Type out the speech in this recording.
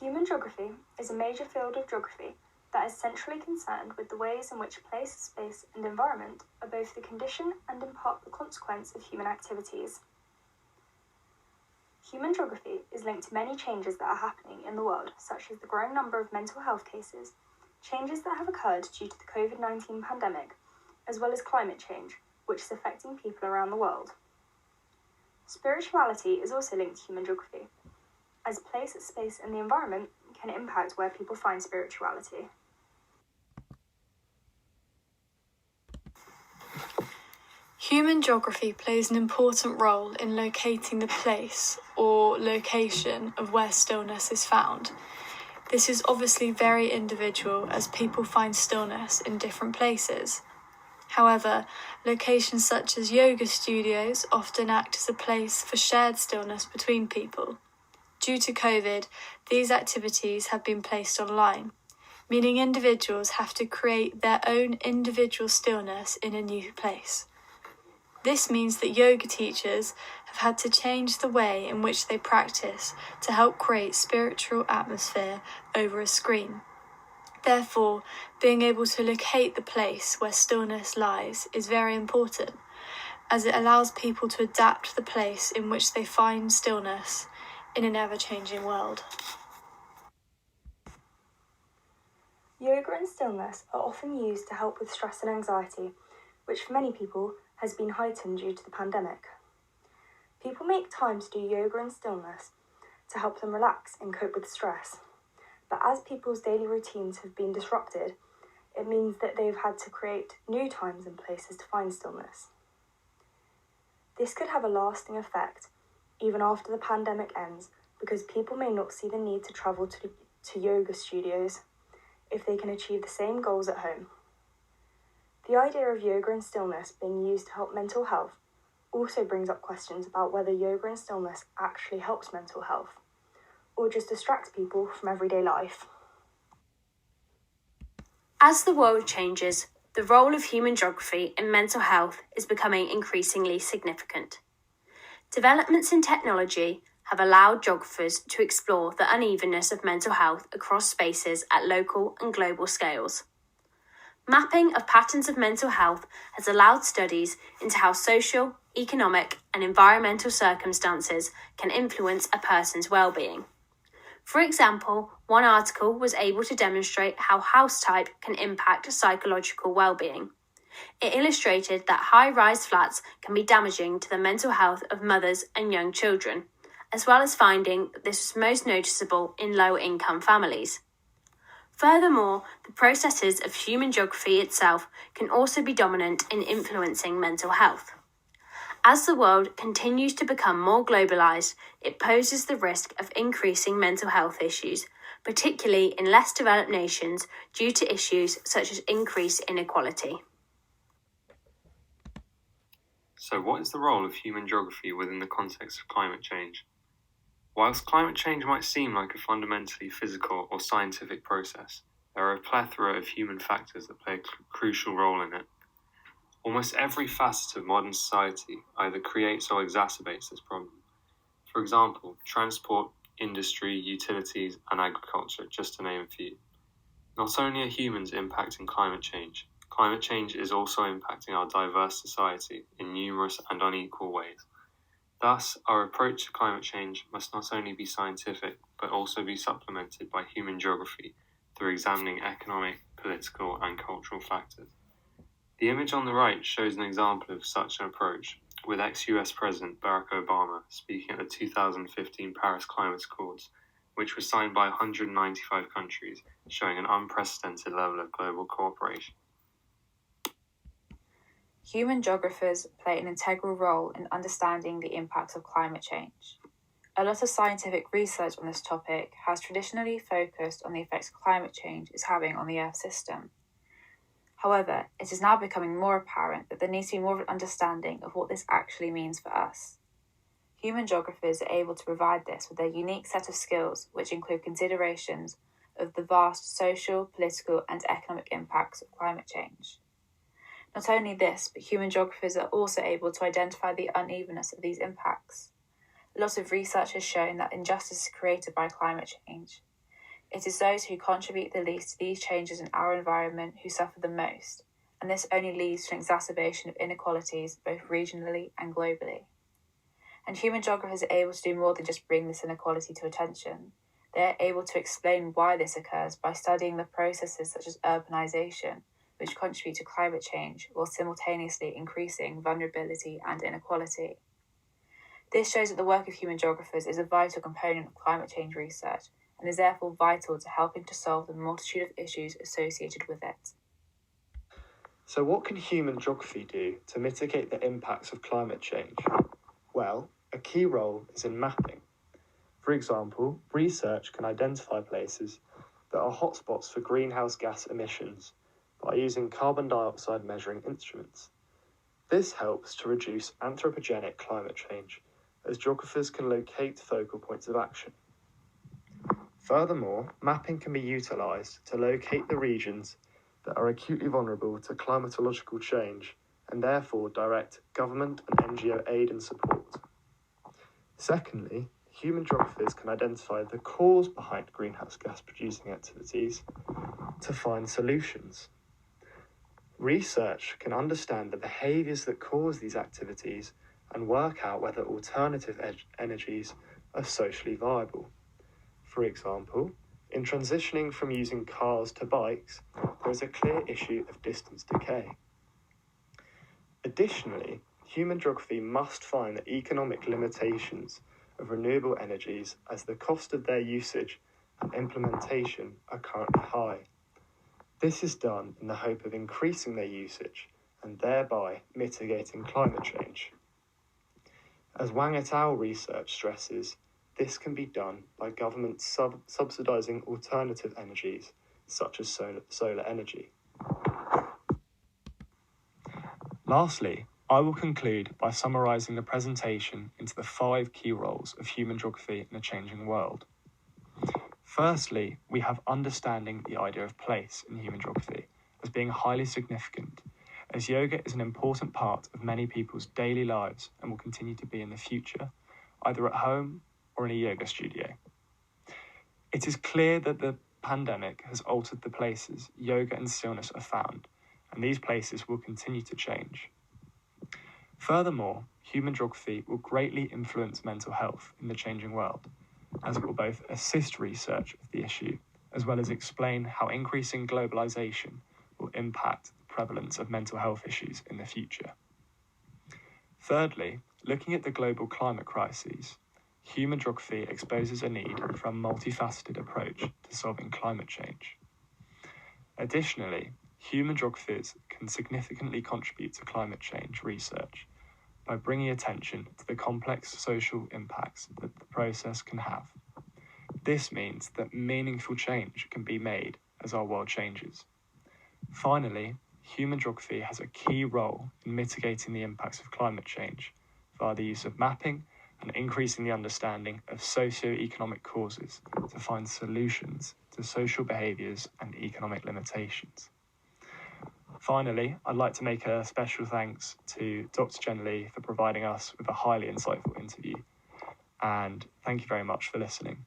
Human geography is a major field of geography that is centrally concerned with the ways in which place, space, and environment are both the condition and in part the consequence of human activities. Human geography is linked to many changes that are happening in the world, such as the growing number of mental health cases, changes that have occurred due to the COVID-19 pandemic, as well as climate change, which is affecting people around the world. Spirituality is also linked to human geography, as place, space, and the environment can impact where people find spirituality. Human geography plays an important role in locating the place or location of where stillness is found. This is obviously very individual as people find stillness in different places. However, locations such as yoga studios often act as a place for shared stillness between people. Due to COVID, these activities have been placed online, meaning individuals have to create their own individual stillness in a new place. This means that yoga teachers have had to change the way in which they practice to help create spiritual atmosphere over a screen. Therefore, being able to locate the place where stillness lies is very important, as it allows people to adapt the place in which they find stillness in an ever-changing world. Yoga and stillness are often used to help with stress and anxiety, which for many people has been heightened due to the pandemic. People make time to do yoga and stillness to help them relax and cope with stress. But as people's daily routines have been disrupted, it means that they've had to create new times and places to find stillness. This could have a lasting effect even after the pandemic ends, because people may not see the need to travel to yoga studios if they can achieve the same goals at home. The idea of yoga and stillness being used to help mental health also brings up questions about whether yoga and stillness actually helps mental health, or just distracts people from everyday life. As the world changes, the role of human geography in mental health is becoming increasingly significant. Developments in technology have allowed geographers to explore the unevenness of mental health across spaces at local and global scales. Mapping of patterns of mental health has allowed studies into how social, economic, and environmental circumstances can influence a person's well-being. For example, one article was able to demonstrate how house type can impact psychological well-being. It illustrated that high-rise flats can be damaging to the mental health of mothers and young children, as well as finding that this was most noticeable in low-income families. Furthermore, the processes of human geography itself can also be dominant in influencing mental health. As the world continues to become more globalised, it poses the risk of increasing mental health issues, particularly in less developed nations due to issues such as increased inequality. So what is the role of human geography within the context of climate change? Whilst climate change might seem like a fundamentally physical or scientific process, there are a plethora of human factors that play a crucial role in it. Almost every facet of modern society either creates or exacerbates this problem. For example, transport, industry, utilities, and agriculture, just to name a few. Not only are humans impacting climate change is also impacting our diverse society in numerous and unequal ways. Thus, our approach to climate change must not only be scientific, but also be supplemented by human geography through examining economic, political, and cultural factors. The image on the right shows an example of such an approach, with ex-US President Barack Obama speaking at the 2015 Paris Climate Accords, which was signed by 195 countries, showing an unprecedented level of global cooperation. Human geographers play an integral role in understanding the impacts of climate change. A lot of scientific research on this topic has traditionally focused on the effects climate change is having on the Earth system. However, it is now becoming more apparent that there needs to be more of an understanding of what this actually means for us. Human geographers are able to provide this with their unique set of skills, which include considerations of the vast social, political, and economic impacts of climate change. Not only this, but human geographers are also able to identify the unevenness of these impacts. A lot of research has shown that injustice is created by climate change. It is those who contribute the least to these changes in our environment who suffer the most, and this only leads to an exacerbation of inequalities both regionally and globally. And human geographers are able to do more than just bring this inequality to attention. They are able to explain why this occurs by studying the processes such as urbanisation, which contribute to climate change while simultaneously increasing vulnerability and inequality. This shows that the work of human geographers is a vital component of climate change research and is therefore vital to helping to solve the multitude of issues associated with it. So what can human geography do to mitigate the impacts of climate change? Well, a key role is in mapping. For example, research can identify places that are hotspots for greenhouse gas emissions by using carbon dioxide measuring instruments. This helps to reduce anthropogenic climate change, as geographers can locate focal points of action. Furthermore, mapping can be utilised to locate the regions that are acutely vulnerable to climatological change and therefore direct government and NGO aid and support. Secondly, human geographers can identify the cause behind greenhouse gas producing activities to find solutions. Research can understand the behaviours that cause these activities and work out whether alternative energies are socially viable. For example, in transitioning from using cars to bikes, there is a clear issue of distance decay. Additionally, human geography must find the economic limitations of renewable energies as the cost of their usage and implementation are currently high. This is done in the hope of increasing their usage and thereby mitigating climate change. As Wang et al. Research stresses, this can be done by governments subsidising alternative energies such as solar energy. Lastly, I will conclude by summarising the presentation into the 5 key roles of human geography in a changing world. Firstly, we have understanding the idea of place in human geography as being highly significant, as yoga is an important part of many people's daily lives and will continue to be in the future, either at home or in a yoga studio. It is clear that the pandemic has altered the places yoga and stillness are found, and these places will continue to change. Furthermore, human geography will greatly influence mental health in the changing world, as it will both assist research of the issue, as well as explain how increasing globalisation will impact the prevalence of mental health issues in the future. Thirdly, looking at the global climate crises, human geography exposes a need for a multifaceted approach to solving climate change. Additionally, human geographers can significantly contribute to climate change research by bringing attention to the complex social impacts that the process can have. This means that meaningful change can be made as our world changes. Finally, human geography has a key role in mitigating the impacts of climate change via the use of mapping and increasing the understanding of socio-economic causes to find solutions to social behaviours and economic limitations. Finally, I'd like to make a special thanks to Dr. Jen Lee for providing us with a highly insightful interview, and thank you very much for listening.